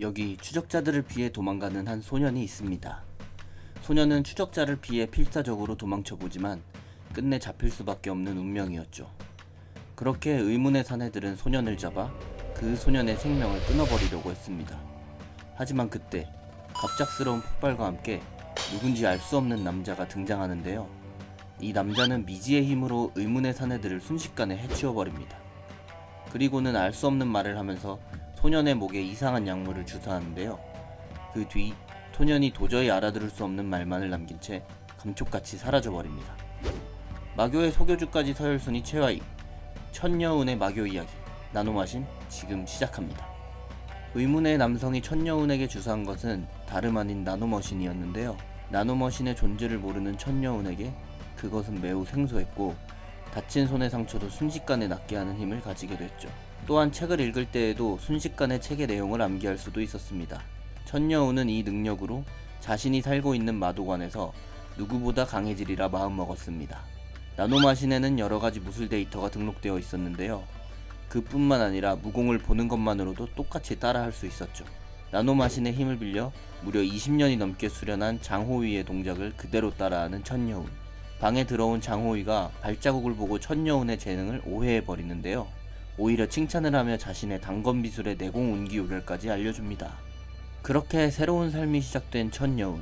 여기 추적자들을 피해 도망가는 한 소년이 있습니다. 소년은 추적자를 피해 필사적으로 도망쳐보지만 끝내 잡힐 수밖에 없는 운명이었죠. 그렇게 의문의 사내들은 소년을 잡아 그 소년의 생명을 끊어버리려고 했습니다. 하지만 그때 갑작스러운 폭발과 함께 누군지 알 수 없는 남자가 등장하는데요. 이 남자는 미지의 힘으로 의문의 사내들을 순식간에 해치워버립니다. 그리고는 알 수 없는 말을 하면서 소년의 목에 이상한 약물을 주사하는데요. 그 뒤 소년이 도저히 알아들을 수 없는 말만을 남긴 채 감쪽같이 사라져버립니다. 마교의 소교주까지 서열순위 최하위, 천여운의 마교 이야기 나노마신 지금 시작합니다. 의문의 남성이 천여운에게 주사한 것은 다름 아닌 나노머신이었는데요. 나노머신의 존재를 모르는 천여운에게 그것은 매우 생소했고 다친 손의 상처도 순식간에 낫게 하는 힘을 가지게 됐죠. 또한 책을 읽을 때에도 순식간에 책의 내용을 암기할 수도 있었습니다. 천여운은 이 능력으로 자신이 살고 있는 마도관에서 누구보다 강해지리라 마음먹었습니다. 나노마신에는 여러가지 무술 데이터가 등록되어 있었는데요. 그뿐만 아니라 무공을 보는 것만으로도 똑같이 따라할 수 있었죠. 나노마신의 힘을 빌려 무려 20년이 넘게 수련한 장호위의 동작을 그대로 따라하는 천여운. 방에 들어온 장호위가 발자국을 보고 천여운의 재능을 오해해버리는데요. 오히려 칭찬을 하며 자신의 단검비술의 내공 운기 요결까지 알려줍니다. 그렇게 새로운 삶이 시작된 천여운.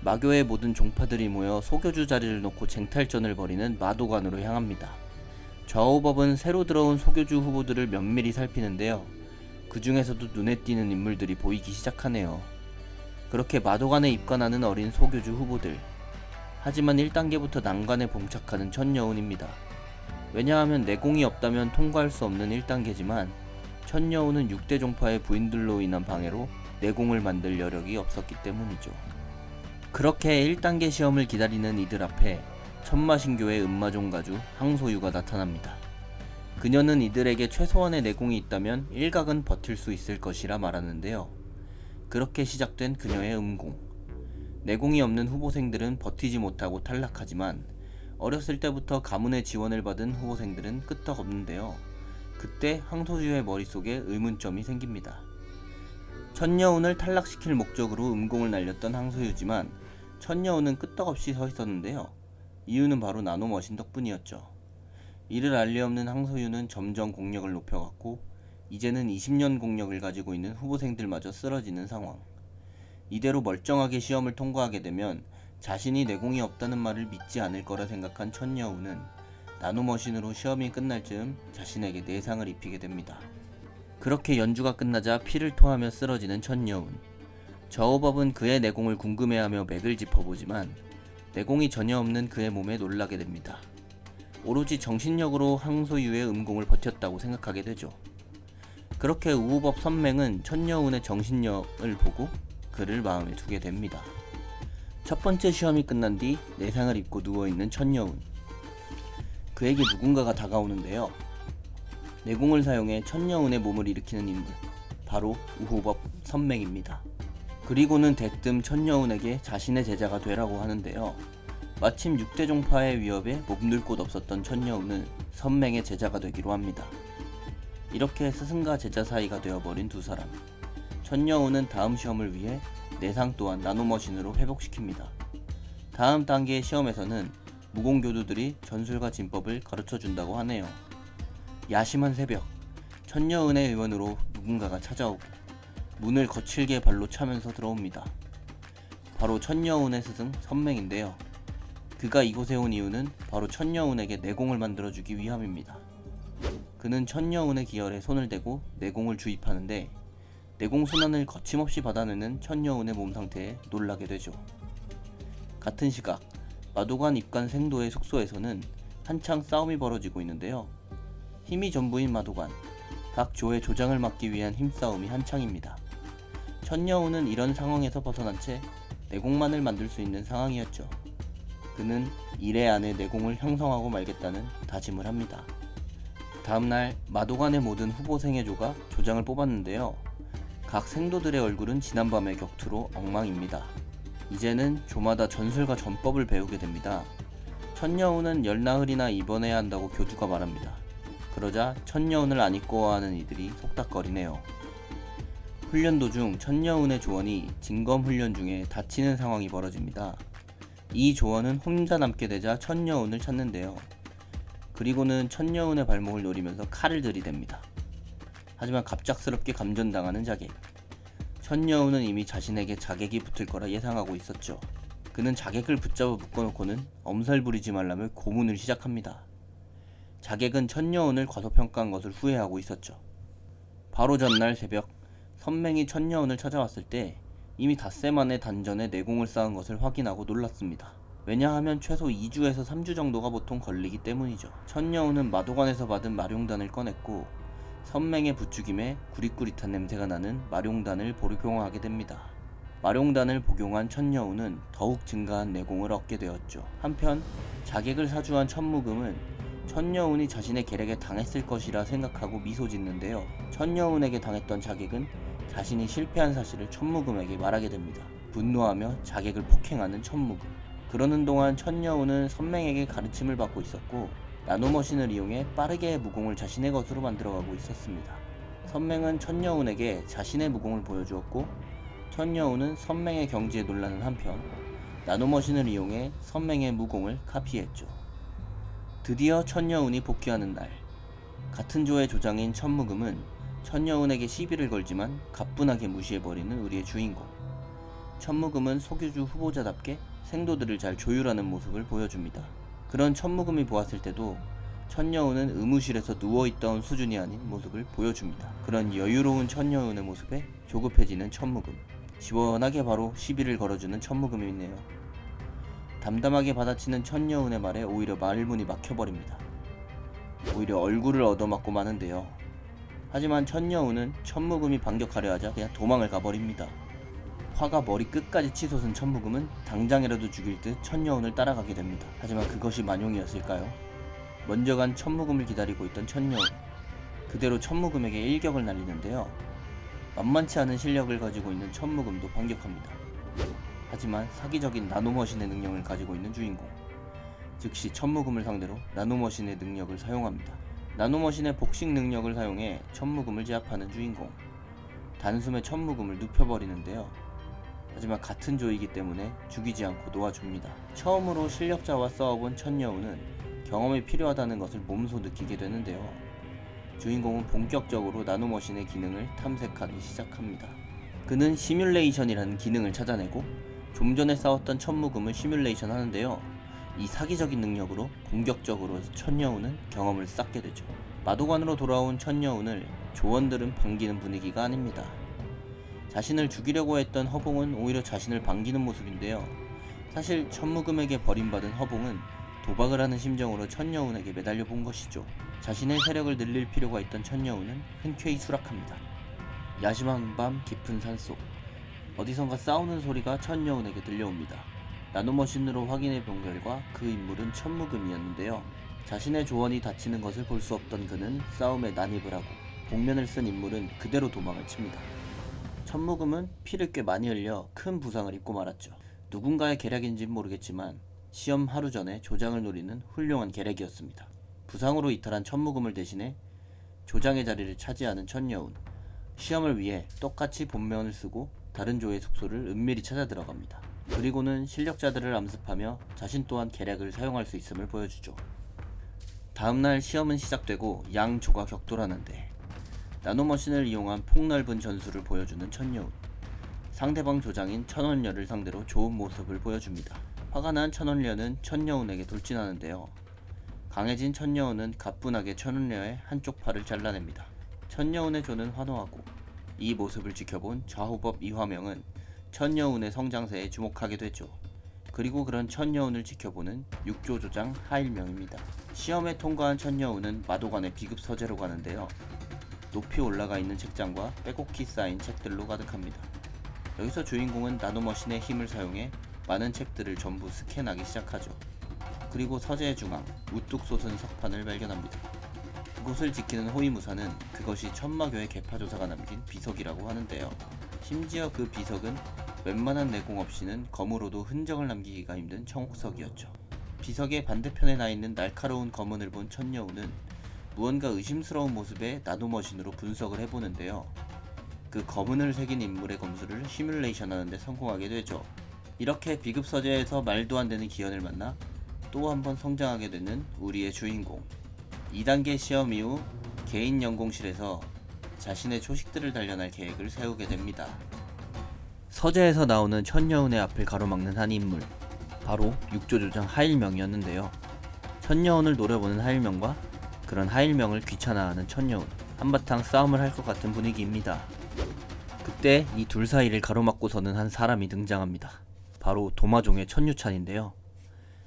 마교의 모든 종파들이 모여 소교주 자리를 놓고 쟁탈전을 벌이는 마도관으로 향합니다. 좌우법은 새로 들어온 소교주 후보들을 면밀히 살피는데요. 그 중에서도 눈에 띄는 인물들이 보이기 시작하네요. 그렇게 마도관에 입관하는 어린 소교주 후보들. 하지만 1단계부터 난관에 봉착하는 천여운입니다. 왜냐하면 내공이 없다면 통과할 수 없는 1단계지만 천여운은 6대 종파의 부인들로 인한 방해로 내공을 만들 여력이 없었기 때문이죠. 그렇게 1단계 시험을 기다리는 이들 앞에 천마신교의 음마종가주 항소유가 나타납니다. 그녀는 이들에게 최소한의 내공이 있다면 일각은 버틸 수 있을 것이라 말하는데요. 그렇게 시작된 그녀의 음공. 내공이 없는 후보생들은 버티지 못하고 탈락하지만 어렸을 때부터 가문의 지원을 받은 후보생들은 끄떡없는데요. 그때 항소유의 머릿속에 의문점이 생깁니다. 천여운을 탈락시킬 목적으로 음공을 날렸던 항소유지만 천여운은 끄떡없이 서 있었는데요. 이유는 바로 나노머신 덕분이었죠. 이를 알 리 없는 항소유는 점점 공력을 높여갔고 이제는 20년 공력을 가지고 있는 후보생들마저 쓰러지는 상황. 이대로 멀쩡하게 시험을 통과하게 되면 자신이 내공이 없다는 말을 믿지 않을 거라 생각한 천여운은 나노머신으로 시험이 끝날 즈음 자신에게 내상을 입히게 됩니다. 그렇게 연주가 끝나자 피를 토하며 쓰러지는 천여운. 저우법은 그의 내공을 궁금해하며 맥을 짚어보지만 내공이 전혀 없는 그의 몸에 놀라게 됩니다. 오로지 정신력으로 항소유의 음공을 버텼다고 생각하게 되죠. 그렇게 우호법 선맹은 천여운의 정신력을 보고 그를 마음에 두게 됩니다. 첫 번째 시험이 끝난 뒤 내상을 입고 누워있는 천여운. 그에게 누군가가 다가오는데요. 내공을 사용해 천여운의 몸을 일으키는 인물, 바로 우호법 선맹입니다. 그리고는 대뜸 천여운에게 자신의 제자가 되라고 하는데요. 마침 6대 종파의 위협에 몸둘 곳 없었던 천여운은 선맹의 제자가 되기로 합니다. 이렇게 스승과 제자 사이가 되어버린 두 사람. 천여운은 다음 시험을 위해 내상 또한 나노머신으로 회복시킵니다. 다음 단계의 시험에서는 무공교두들이 전술과 진법을 가르쳐준다고 하네요. 야심한 새벽, 천여운의 의원으로 누군가가 찾아오고 문을 거칠게 발로 차면서 들어옵니다. 바로 천여운의 스승 선맹인데요. 그가 이곳에 온 이유는 바로 천여운에게 내공을 만들어주기 위함입니다. 그는 천여운의 기혈에 손을 대고 내공을 주입하는데 내공 순환을 거침없이 받아내는 천여운의 몸 상태에 놀라게 되죠. 같은 시각 마도관 입관 생도의 숙소에서는 한창 싸움이 벌어지고 있는데요. 힘이 전부인 마도관, 각 조의 조장을 막기 위한 힘싸움이 한창입니다. 천여운은 이런 상황에서 벗어난 채 내공만을 만들 수 있는 상황이었죠. 그는 1회 안에 내공을 형성하고 말겠다는 다짐을 합니다. 다음날 마도관의 모든 후보생의 조가 조장을 뽑았는데요. 각 생도들의 얼굴은 지난밤의 격투로 엉망입니다. 이제는 조마다 전술과 전법을 배우게 됩니다. 천여운은 열나흘이나 입원해야 한다고 교주가 말합니다. 그러자 천여운을 안 입고와하는 이들이 속닥거리네요. 훈련 도중 천여운의 조원이 진검 훈련 중에 다치는 상황이 벌어집니다. 이 조원은 혼자 남게 되자 천여운을 찾는데요. 그리고는 천여운의 발목을 노리면서 칼을 들이댑니다. 하지만 갑작스럽게 감전당하는 자객. 천여운은 이미 자신에게 자객이 붙을 거라 예상하고 있었죠. 그는 자객을 붙잡아 묶어놓고는 엄살 부리지 말라며 고문을 시작합니다. 자객은 천여운을 과소평가한 것을 후회하고 있었죠. 바로 전날 새벽, 선맹이 천여운을 찾아왔을 때 이미 닷새 만에 단전에 내공을 쌓은 것을 확인하고 놀랐습니다. 왜냐하면 최소 2주에서 3주 정도가 보통 걸리기 때문이죠. 천여운은 마도관에서 받은 마룡단을 꺼냈고 선맹의 부추김에 구릿구릿한 냄새가 나는 마룡단을 복용하게 됩니다. 마룡단을 복용한 천여운은 더욱 증가한 내공을 얻게 되었죠. 한편 자객을 사주한 천무금은 천여운이 자신의 계략에 당했을 것이라 생각하고 미소 짓는데요. 천여운에게 당했던 자객은 자신이 실패한 사실을 천무금에게 말하게 됩니다. 분노하며 자객을 폭행하는 천무금. 그러는 동안 천여운은 선맹에게 가르침을 받고 있었고 나노머신을 이용해 빠르게 무공을 자신의 것으로 만들어가고 있었습니다. 선맹은 천여운에게 자신의 무공을 보여주었고 천여운은 선맹의 경지에 놀라는 한편 나노머신을 이용해 선맹의 무공을 카피했죠. 드디어 천여운이 복귀하는 날, 같은 조의 조장인 천무금은 천여운에게 시비를 걸지만 가뿐하게 무시해버리는 우리의 주인공. 천무금은 소교주 후보자답게 생도들을 잘 조율하는 모습을 보여줍니다. 그런 천무금이 보았을 때도 천여운은 의무실에서 누워있던 수준이 아닌 모습을 보여줍니다. 그런 여유로운 천여운의 모습에 조급해지는 천무금. 시원하게 바로 시비를 걸어주는 천무금이네요. 담담하게 받아치는 천여운의 말에 오히려 말문이 막혀버립니다. 오히려 얼굴을 얻어맞고 마는데요. 하지만 천여운은 천무금이 반격하려 하자 그냥 도망을 가버립니다. 화가 머리 끝까지 치솟은 천무금은 당장이라도 죽일 듯 천여운을 따라가게 됩니다. 하지만 그것이 만용이었을까요? 먼저 간 천무금을 기다리고 있던 천여운. 그대로 천무금에게 일격을 날리는데요. 만만치 않은 실력을 가지고 있는 천무금도 반격합니다. 하지만 사기적인 나노머신의 능력을 가지고 있는 주인공. 즉시 천무금을 상대로 나노머신의 능력을 사용합니다. 나노머신의 복식 능력을 사용해 천무금을 제압하는 주인공. 단숨에 천무금을 눕혀버리는데요. 하지만 같은 조이기 때문에 죽이지 않고 놓아줍니다. 처음으로 실력자와 싸워본 천여운은 경험이 필요하다는 것을 몸소 느끼게 되는데요. 주인공은 본격적으로 나노머신의 기능을 탐색하기 시작합니다. 그는 시뮬레이션이라는 기능을 찾아내고 좀 전에 싸웠던 천무금을 시뮬레이션 하는데요. 이 사기적인 능력으로 공격적으로 천여운은 경험을 쌓게 되죠. 마도관으로 돌아온 천여운을 조원들은 반기는 분위기가 아닙니다. 자신을 죽이려고 했던 허봉은 오히려 자신을 반기는 모습인데요. 사실 천무금에게 버림받은 허봉은 도박을 하는 심정으로 천여운에게 매달려 본 것이죠. 자신의 세력을 늘릴 필요가 있던 천여운은 흔쾌히 수락합니다. 야심한 밤 깊은 산속, 어디선가 싸우는 소리가 천여운에게 들려옵니다. 나노머신으로 확인해 본 결과 그 인물은 천무금이었는데요. 자신의 조원이 다치는 것을 볼 수 없던 그는 싸움에 난입을 하고 복면을 쓴 인물은 그대로 도망을 칩니다. 천무금은 피를 꽤 많이 흘려 큰 부상을 입고 말았죠. 누군가의 계략인지는 모르겠지만 시험 하루 전에 조장을 노리는 훌륭한 계략이었습니다. 부상으로 이탈한 천무금을 대신해 조장의 자리를 차지하는 천여운. 시험을 위해 똑같이 본면을 쓰고 다른 조의 숙소를 은밀히 찾아 들어갑니다. 그리고는 실력자들을 암습하며 자신 또한 계략을 사용할 수 있음을 보여주죠. 다음날 시험은 시작되고 양 조가 격돌하는데 나노머신을 이용한 폭넓은 전술을 보여주는 천여운. 상대방 조장인 천원녀를 상대로 좋은 모습을 보여줍니다. 화가 난 천원녀는 천여운에게 돌진하는데요. 강해진 천여운은 가뿐하게 천원녀의 한쪽 팔을 잘라냅니다. 천여운의 조는 환호하고 이 모습을 지켜본 좌후법 이화명은 천여운의 성장세에 주목하게 되죠. 그리고 그런 천여운을 지켜보는 육조 조장 하일명입니다. 시험에 통과한 천여운은 마도관의 비급 서재로 가는데요. 높이 올라가 있는 책장과 빼곡히 쌓인 책들로 가득합니다. 여기서 주인공은 나노머신의 힘을 사용해 많은 책들을 전부 스캔하기 시작하죠. 그리고 서재의 중앙, 우뚝 솟은 석판을 발견합니다. 그곳을 지키는 호위무사는 그것이 천마교의 계파조사가 남긴 비석이라고 하는데요. 심지어 그 비석은 웬만한 내공 없이는 검으로도 흔적을 남기기가 힘든 청옥석이었죠. 비석의 반대편에 나 있는 날카로운 검은을 본 천여운은 무언가 의심스러운 모습의 나노머신으로 분석을 해보는데요. 그 검은을 새긴 인물의 검수를 시뮬레이션하는데 성공하게 되죠. 이렇게 비급 서재에서 말도 안 되는 기현을 만나 또 한 번 성장하게 되는 우리의 주인공. 2단계 시험 이후 개인 연공실에서 자신의 초식들을 단련할 계획을 세우게 됩니다. 서재에서 나오는 천여운의 앞을 가로막는 한 인물, 바로 육조조장 하일명이었는데요. 천여운을 노려보는 하일명과 그런 하일명을 귀찮아하는 천여운, 한바탕 싸움을 할 것 같은 분위기입니다. 그때 이 둘 사이를 가로막고서는 한 사람이 등장합니다. 바로 도마종의 천유찬인데요.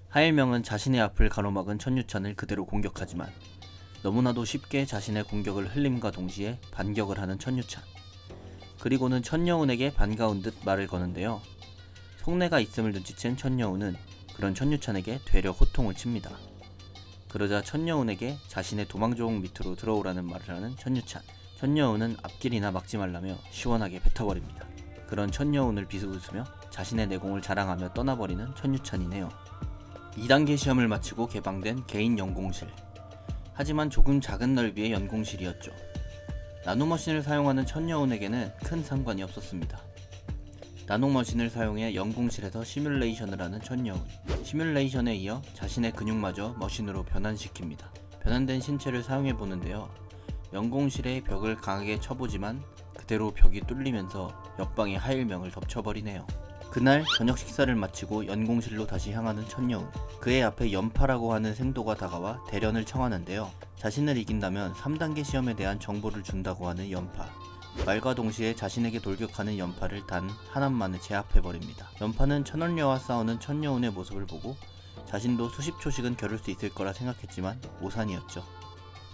하일명은 자신의 앞을 가로막은 천유찬을 그대로 공격하지만 너무나도 쉽게 자신의 공격을 흘림과 동시에 반격을 하는 천유찬. 그리고는 천여운에게 반가운 듯 말을 거는데요. 속내가 있음을 눈치챈 천여운은 그런 천유찬에게 되려 호통을 칩니다. 그러자 천여운에게 자신의 도망조공 밑으로 들어오라는 말을 하는 천유찬. 천여운은 앞길이나 막지 말라며 시원하게 뱉어버립니다. 그런 천여운을 비웃으며 자신의 내공을 자랑하며 떠나버리는 천유찬이네요. 2단계 시험을 마치고 개방된 개인 연공실. 하지만 조금 작은 넓이의 연공실이었죠. 나노머신을 사용하는 천여운에게는 큰 상관이 없었습니다. 나노머신을 사용해 연공실에서 시뮬레이션을 하는 천여운. 시뮬레이션에 이어 자신의 근육마저 머신으로 변환시킵니다. 변환된 신체를 사용해 보는데요. 연공실의 벽을 강하게 쳐보지만 그대로 벽이 뚫리면서 옆방의 하일명을 덮쳐버리네요. 그날 저녁 식사를 마치고 연공실로 다시 향하는 천여운. 그의 앞에 연파라고 하는 생도가 다가와 대련을 청하는데요. 자신을 이긴다면 3단계 시험에 대한 정보를 준다고 하는 연파. 말과 동시에 자신에게 돌격하는 연파를 단 하나만에 제압해버립니다. 연파는 천원녀와 싸우는 천여운의 모습을 보고 자신도 수십 초씩은 겨룰 수 있을 거라 생각했지만 오산이었죠.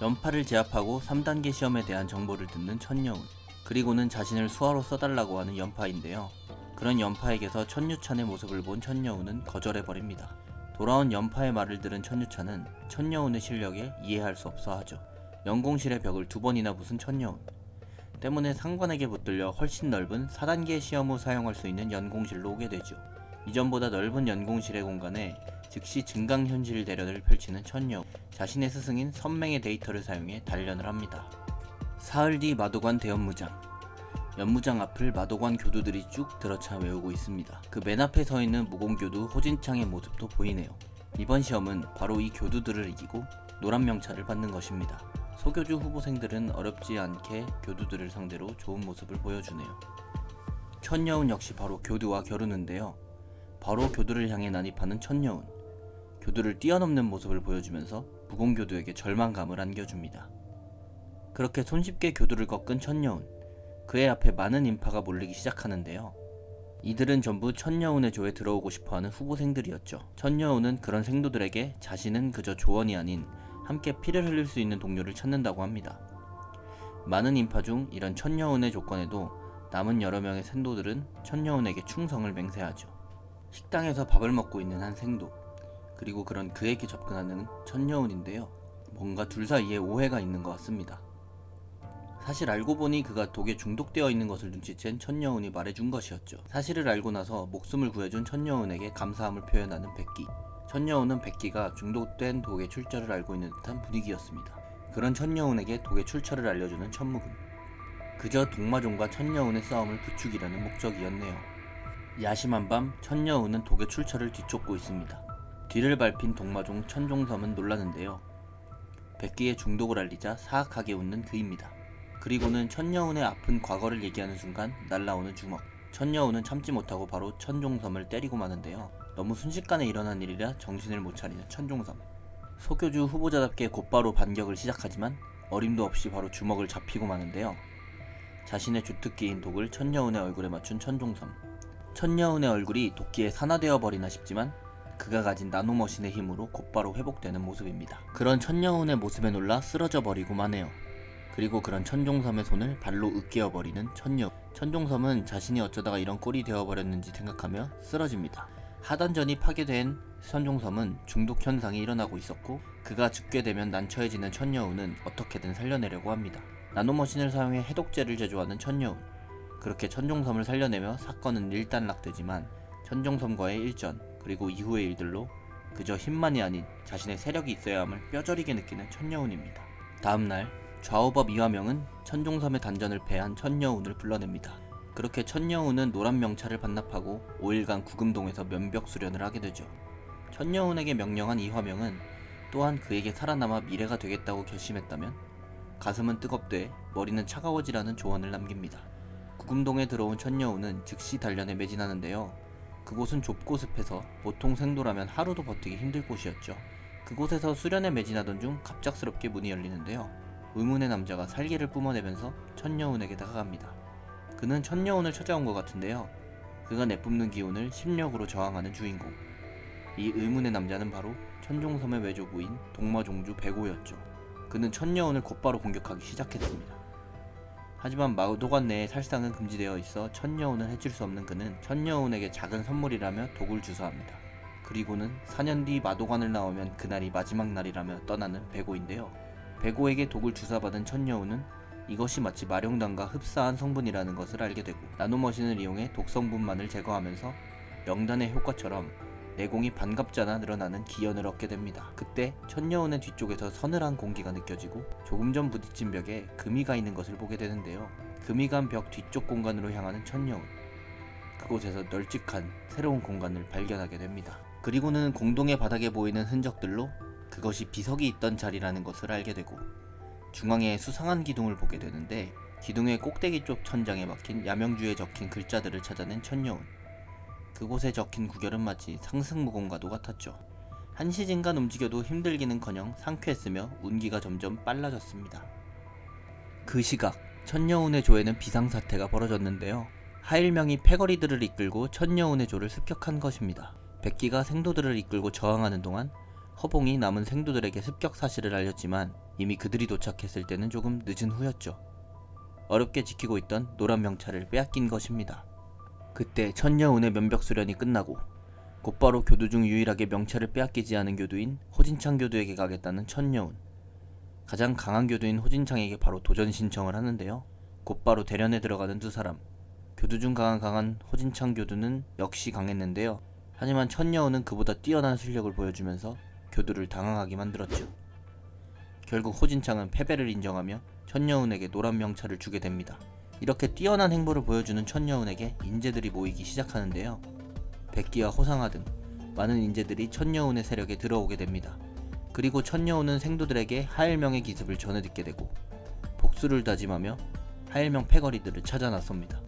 연파를 제압하고 3단계 시험에 대한 정보를 듣는 천여운. 그리고는 자신을 수하로 써달라고 하는 연파인데요. 그런 연파에게서 천유찬의 모습을 본 천여운은 거절해버립니다. 돌아온 연파의 말을 들은 천유찬은 천여운의 실력에 이해할 수 없어 하죠. 연공실의 벽을 2번이나 부순 천여운 때문에 상관에게 붙들려 훨씬 넓은 4단계 시험 후 사용할 수 있는 연공실로 오게 되죠. 이전보다 넓은 연공실의 공간에 즉시 증강현실 대련을 펼치는 천여운. 자신의 스승인 선맹의 데이터를 사용해 단련을 합니다. 사흘 뒤 마도관 대연무장. 연무장 앞을 마도관 교두들이 쭉 들어차 외우고 있습니다. 그 맨 앞에 서 있는 무공교두 호진창의 모습도 보이네요. 이번 시험은 바로 이 교두들을 이기고 노란 명찰을 받는 것입니다. 소교주 후보생들은 어렵지 않게 교두들을 상대로 좋은 모습을 보여주네요. 천여운 역시 바로 교두와 겨루는데요. 바로 교두를 향해 난입하는 천여운. 교두를 뛰어넘는 모습을 보여주면서 무공교두에게 절망감을 안겨줍니다. 그렇게 손쉽게 교두를 꺾은 천여운. 그의 앞에 많은 인파가 몰리기 시작하는데요. 이들은 전부 천여운의 조에 들어오고 싶어하는 후보생들이었죠. 천여운은 그런 생도들에게 자신은 그저 조언이 아닌 함께 피를 흘릴 수 있는 동료를 찾는다고 합니다. 많은 인파 중 이런 천여운의 조건에도 남은 여러 명의 생도들은 천여운에게 충성을 맹세하죠. 식당에서 밥을 먹고 있는 한 생도, 그리고 그런 그에게 접근하는 천여운인데요. 뭔가 둘 사이에 오해가 있는 것 같습니다. 사실 알고 보니 그가 독에 중독되어 있는 것을 눈치챈 천여운이 말해준 것이었죠. 사실을 알고 나서 목숨을 구해준 천여운에게 감사함을 표현하는 백기. 천여운은 백기가 중독된 독의 출처를 알고 있는 듯한 분위기였습니다. 그런 천여운에게 독의 출처를 알려주는 천무금. 그저 독마종과 천여운의 싸움을 부추기려는 목적이었네요. 야심한 밤 천여운은 독의 출처를 뒤쫓고 있습니다. 뒤를 밟힌 독마종 천종섬은 놀라는데요. 백기의 중독을 알리자 사악하게 웃는 그입니다. 그리고는 천여운의 아픈 과거를 얘기하는 순간 날라오는 주먹. 천여운은 참지 못하고 바로 천종섬을 때리고 마는데요. 너무 순식간에 일어난 일이라 정신을 못 차리는 천종섬. 소교주 후보자답게 곧바로 반격을 시작하지만 어림도 없이 바로 주먹을 잡히고 마는데요. 자신의 주특기인 독을 천여운의 얼굴에 맞춘 천종섬. 천여운의 얼굴이 도끼에 산화되어 버리나 싶지만 그가 가진 나노머신의 힘으로 곧바로 회복되는 모습입니다. 그런 천여운의 모습에 놀라 쓰러져 버리고 마네요. 그리고 그런 천종섬의 손을 발로 으깨어버리는 천여운. 천종섬은 자신이 어쩌다가 이런 꼴이 되어버렸는지 생각하며 쓰러집니다. 하단전이 파괴된 천종섬은 중독 현상이 일어나고 있었고 그가 죽게 되면 난처해지는 천여운은 어떻게든 살려내려고 합니다. 나노머신을 사용해 해독제를 제조하는 천여운. 그렇게 천종섬을 살려내며 사건은 일단락되지만 천종섬과의 일전 그리고 이후의 일들로 그저 힘만이 아닌 자신의 세력이 있어야 함을 뼈저리게 느끼는 천여운입니다. 다음날 좌우법 이화명은 천종섬의 단전을 패한 천여운을 불러냅니다. 그렇게 천여운은 노란 명찰을 반납하고 5일간 구금동에서 면벽 수련을 하게 되죠. 천여운에게 명령한 이화명은 또한 그에게 살아남아 미래가 되겠다고 결심했다면 가슴은 뜨겁되 머리는 차가워지라는 조언을 남깁니다. 구금동에 들어온 천여운은 즉시 단련에 매진하는데요. 그곳은 좁고 습해서 보통 생도라면 하루도 버티기 힘들 곳이었죠. 그곳에서 수련에 매진하던 중 갑작스럽게 문이 열리는데요. 의문의 남자가 살기를 뿜어내면서 천여운에게 다가갑니다. 그는 천여운을 찾아온 것 같은데요. 그가 내뿜는 기운을 심력으로 저항하는 주인공. 이 의문의 남자는 바로 천종섬의 외조부인 동마종주 백오였죠. 그는 천여운을 곧바로 공격하기 시작했습니다. 하지만 마도관 내에 살상은 금지되어 있어 천여운을 해칠 수 없는 그는 천여운에게 작은 선물이라며 독을 주사합니다. 그리고는 4년 뒤 마도관을 나오면 그날이 마지막 날이라며 떠나는 백오인데요. 백오에게 독을 주사받은 천여운은 이것이 마치 마룡단과 흡사한 성분이라는 것을 알게 되고 나노머신을 이용해 독성분만을 제거하면서 명단의 효과처럼 내공이 반갑잖아 늘어나는 기연을 얻게 됩니다. 그때 천여운의 뒤쪽에서 서늘한 공기가 느껴지고 조금 전 부딪힌 벽에 금이가 있는 것을 보게 되는데요. 금이 간 벽 뒤쪽 공간으로 향하는 천여운. 그곳에서 널찍한 새로운 공간을 발견하게 됩니다. 그리고는 공동의 바닥에 보이는 흔적들로 그것이 비석이 있던 자리라는 것을 알게 되고 중앙에 수상한 기둥을 보게 되는데 기둥의 꼭대기 쪽 천장에 박힌 야명주에 적힌 글자들을 찾아낸 천여운. 그곳에 적힌 구결은 마치 상승무공과도 같았죠. 한시진간 움직여도 힘들기는커녕 상쾌했으며 운기가 점점 빨라졌습니다. 그 시각 천여운의 조에는 비상사태가 벌어졌는데요. 하일명이 패거리들을 이끌고 천여운의 조를 습격한 것입니다. 백기가 생도들을 이끌고 저항하는 동안 허봉이 남은 생도들에게 습격 사실을 알렸지만 이미 그들이 도착했을 때는 조금 늦은 후였죠. 어렵게 지키고 있던 노란 명찰을 빼앗긴 것입니다. 그때 천여운의 면벽 수련이 끝나고 곧바로 교두 중 유일하게 명찰을 빼앗기지 않은 교두인 호진창 교두에게 가겠다는 천여운. 가장 강한 교두인 호진창에게 바로 도전 신청을 하는데요. 곧바로 대련에 들어가는 두 사람. 교두 중 강한 호진창 교두는 역시 강했는데요. 하지만 천여운은 그보다 뛰어난 실력을 보여주면서 교두를 당황하게 만들었죠. 결국 호진창은 패배를 인정하며 천여운에게 노란 명찰을 주게 됩니다. 이렇게 뛰어난 행보를 보여주는 천여운에게 인재들이 모이기 시작하는데요. 백기와 호상화 등 많은 인재들이 천여운의 세력에 들어오게 됩니다. 그리고 천여운은 생도들에게 하일명의 기습을 전해 듣게 되고 복수를 다짐하며 하일명 패거리들을 찾아 나섭니다.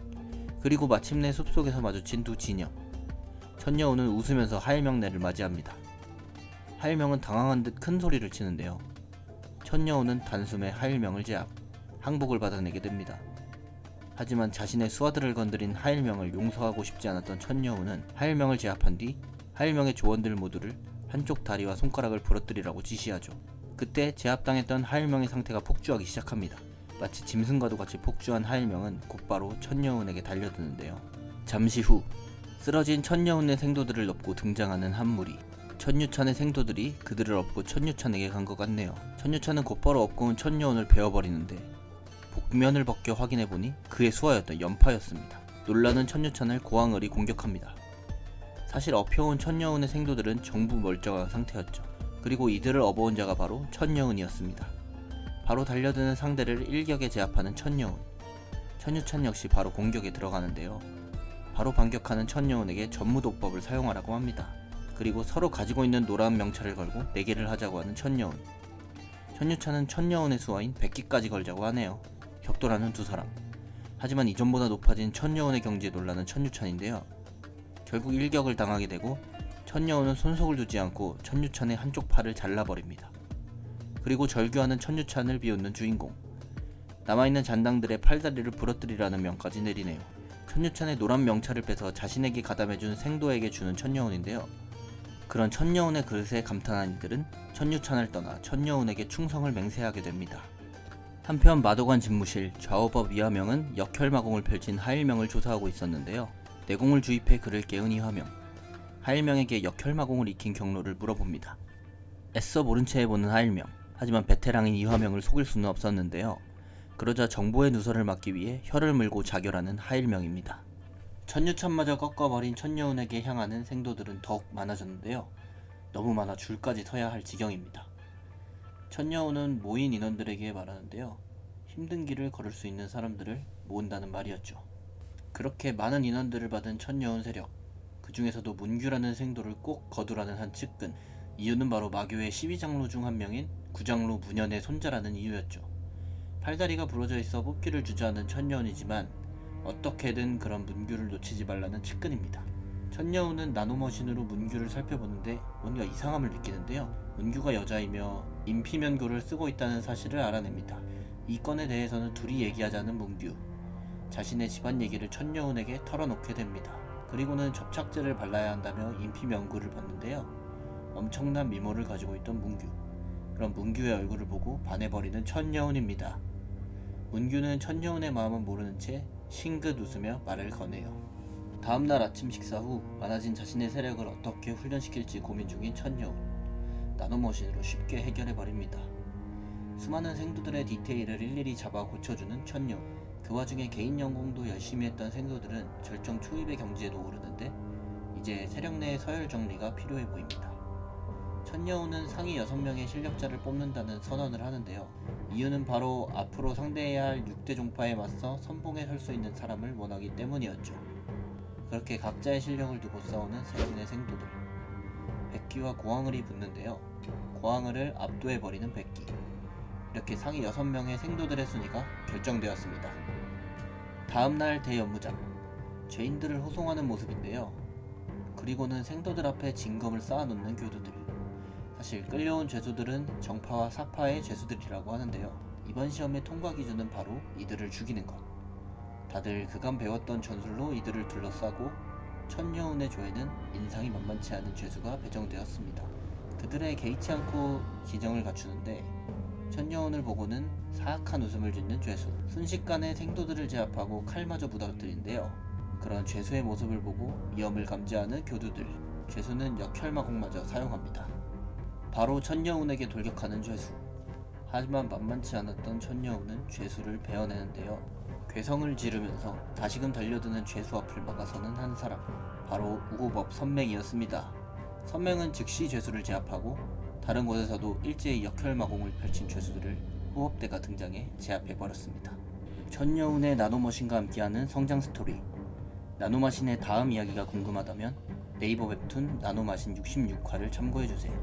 그리고 마침내 숲속에서 마주친 두 진영. 천여운은 웃으면서 하일명네를 맞이합니다. 하일명은 당황한 듯 큰 소리를 치는데요. 천여운은 단숨에 하일명을 제압, 항복을 받아내게 됩니다. 하지만 자신의 수하들을 건드린 하일명을 용서하고 싶지 않았던 천여운은 하일명을 제압한 뒤 하일명의 조원들 모두를 한쪽 다리와 손가락을 부러뜨리라고 지시하죠. 그때 제압당했던 하일명의 상태가 폭주하기 시작합니다. 마치 짐승과도 같이 폭주한 하일명은 곧바로 천여운에게 달려드는데요. 잠시 후 쓰러진 천여운의 생도들을 업고 등장하는 한 무리. 천유찬의 생도들이 그들을 업고 천유찬에게 간 것 같네요. 천유찬은 곧바로 업고 온 천여운을 베어버리는데 복면을 벗겨 확인해보니 그의 수하였던 연파였습니다. 놀라는 천유찬을 고항을이 공격합니다. 사실 업혀온 천여운의 생도들은 전부 멀쩡한 상태였죠. 그리고 이들을 업어온 자가 바로 천여운이었습니다. 바로 달려드는 상대를 일격에 제압하는 천여운. 천유찬 역시 바로 공격에 들어가는데요. 바로 반격하는 천여운에게 전무도법을 사용하라고 합니다. 그리고 서로 가지고 있는 노란 명찰을 걸고 내기를 하자고 하는 천여운. 천유찬은 천여운의 수하인 백기까지 걸자고 하네요. 격돌하는 두 사람. 하지만 이전보다 높아진 천여운의 경지에 놀라는 천유찬인데요. 결국 일격을 당하게 되고 천여운은 손속을 두지 않고 천유찬의 한쪽 팔을 잘라버립니다. 그리고 절규하는 천유찬을 비웃는 주인공. 남아있는 잔당들의 팔다리를 부러뜨리라는 명까지 내리네요. 천유찬의 노란 명찰을 빼서 자신에게 가담해준 생도에게 주는 천여운인데요. 그런 천여운의 그릇에 감탄한 이들은 천유찬을 떠나 천여운에게 충성을 맹세하게 됩니다. 한편 마도관 집무실 좌우법 이화명은 역혈마공을 펼친 하일명을 조사하고 있었는데요. 내공을 주입해 그를 깨운 이화명. 하일명에게 역혈마공을 익힌 경로를 물어봅니다. 애써 모른 채 해보는 하일명. 하지만 베테랑인 이화명을 속일 수는 없었는데요. 그러자 정보의 누설을 막기 위해 혀를 물고 자결하는 하일명입니다. 천유찬마저 꺾어버린 천여운에게 향하는 생도들은 더욱 많아졌는데요. 너무 많아 줄까지 서야 할 지경입니다. 천여운은 모인 인원들에게 말하는데요. 힘든 길을 걸을 수 있는 사람들을 모은다는 말이었죠. 그렇게 많은 인원들을 받은 천여운 세력, 그 중에서도 문규라는 생도를 꼭 거두라는 한 측근, 이유는 바로 마교의 12장로 중 한 명인 구장로 문현의 손자라는 이유였죠. 팔다리가 부러져 있어 뽑기를 주저하는 천여운이지만 어떻게든 그런 문규를 놓치지 말라는 측근입니다. 천여운은 나노머신으로 문규를 살펴보는데 뭔가 이상함을 느끼는데요. 문규가 여자이며 인피면고를 쓰고 있다는 사실을 알아냅니다. 이 건에 대해서는 둘이 얘기하자는 문규. 자신의 집안 얘기를 천여운에게 털어놓게 됩니다. 그리고는 접착제를 발라야 한다며 인피면고를 벗는데요. 엄청난 미모를 가지고 있던 문규. 그럼 문규의 얼굴을 보고 반해버리는 천여운입니다. 문규는 천여운의 마음은 모르는 채 싱긋 웃으며 말을 거네요. 다음날 아침 식사 후 많아진 자신의 세력을 어떻게 훈련시킬지 고민 중인 천여운. 나노머신으로 쉽게 해결해버립니다. 수많은 생도들의 디테일을 일일이 잡아 고쳐주는 천여운. 그 와중에 개인 연공도 열심히 했던 생도들은 절정 초입의 경지에도 오르는데 이제 세력 내의 서열 정리가 필요해 보입니다. 천여운은 상위 6명의 실력자를 뽑는다는 선언을 하는데요. 이유는 바로 앞으로 상대해야 할 6대 종파에 맞서 선봉에 설 수 있는 사람을 원하기 때문이었죠. 그렇게 각자의 실력을 두고 싸우는 세력 내 생도들. 백기와 고항을이 붙는데요. 고항을을 압도해버리는 백기. 이렇게 상위 6명의 생도들의 순위가 결정되었습니다. 다음날 대연무장. 죄인들을 호송하는 모습인데요. 그리고는 생도들 앞에 징검을 쌓아놓는 교두들. 사실 끌려온 죄수들은 정파와 사파의 죄수들이라고 하는데요. 이번 시험의 통과 기준은 바로 이들을 죽이는 것. 다들 그간 배웠던 전술로 이들을 둘러싸고 천여운의 조에는 인상이 만만치 않은 죄수가 배정되었습니다. 그들의 개의치 않고 기정을 갖추는데 천여운을 보고는 사악한 웃음을 짓는 죄수, 순식간에 생도들을 제압하고 칼마저 부닥뜨린데요. 그런 죄수의 모습을 보고 위험을 감지하는 교두들, 죄수는 역혈마공마저 사용합니다. 바로 천여운에게 돌격하는 죄수. 하지만 만만치 않았던 천여운은 죄수를 베어내는데요. 괴성을 지르면서 다시금 달려드는 죄수 앞을 막아서는 한 사람, 바로 우고법 선맹이었습니다. 선맹은 즉시 죄수를 제압하고 다른 곳에서도 일제히 역혈마공을 펼친 죄수들을 호업대가 등장해 제압해버렸습니다. 천여운의 나노머신과 함께하는 성장 스토리. 나노마신의 다음 이야기가 궁금하다면 네이버 웹툰 나노마신 66화를 참고해주세요.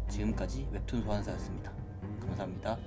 지금까지 웹툰 소환사였습니다. 감사합니다.